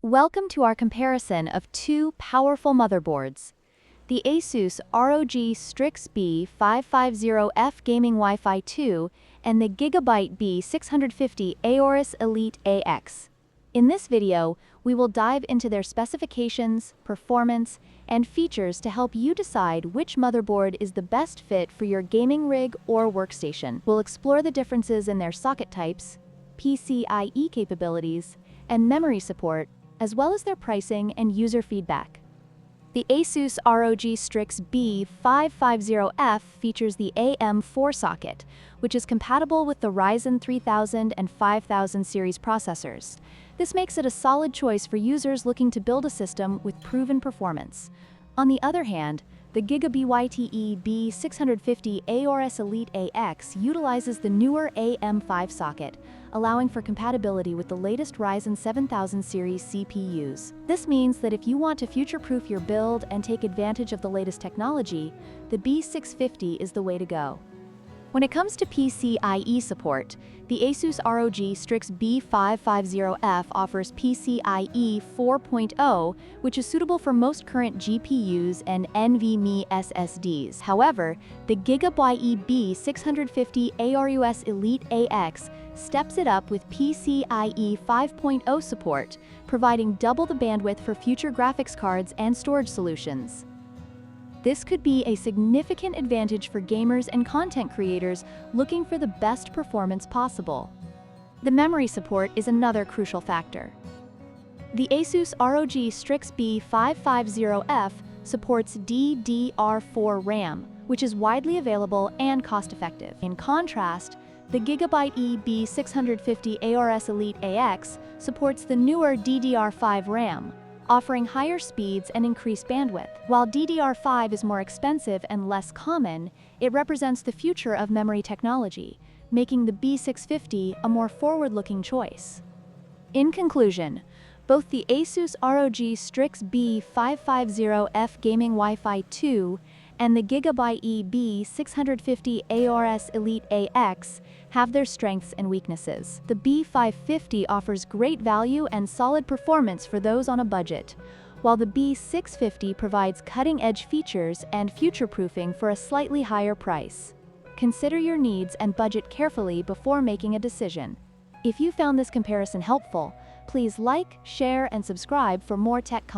Welcome to our comparison of two powerful motherboards. The Asus ROG Strix B550-F Gaming Wi-Fi 2 and the GIGABYTE B650 AORUS Elite AX. In this video, we will dive into their specifications, performance, and features to help you decide which motherboard is the best fit for your gaming rig or workstation. We'll explore the differences in their socket types, PCIe capabilities, and memory support, as well as their pricing and user feedback. The Asus ROG Strix B550-F features the AM4 socket, which is compatible with the Ryzen 3000 and 5000 series processors. This makes it a solid choice for users looking to build a system with proven performance. On the other hand, the GIGABYTE B650 AORUS Elite AX utilizes the newer AM5 socket, allowing for compatibility with the latest Ryzen 7000 series CPUs. This means that if you want to future-proof your build and take advantage of the latest technology, the B650 is the way to go. When it comes to PCIe support, the Asus ROG Strix B550-F offers PCIe 4.0, which is suitable for most current GPUs and NVMe SSDs. However, the GIGABYTE B650 AORUS Elite AX steps it up with PCIe 5.0 support, providing double the bandwidth for future graphics cards and storage solutions. This could be a significant advantage for gamers and content creators looking for the best performance possible. The memory support is another crucial factor. The Asus ROG Strix B550-F supports DDR4 RAM, which is widely available and cost-effective. In contrast, the GIGABYTE B650 AORUS Elite AX supports the newer DDR5 RAM, offering higher speeds and increased bandwidth. While DDR5 is more expensive and less common, it represents the future of memory technology, making the B650 a more forward-looking choice. In conclusion, both the Asus ROG Strix B550-F Gaming Wi-Fi 2 and the GIGABYTE B650 AORUS Elite AX have their strengths and weaknesses. The B550 offers great value and solid performance for those on a budget, while the B650 provides cutting-edge features and future-proofing for a slightly higher price. Consider your needs and budget carefully before making a decision. If you found this comparison helpful, please like, share, and subscribe for more tech content.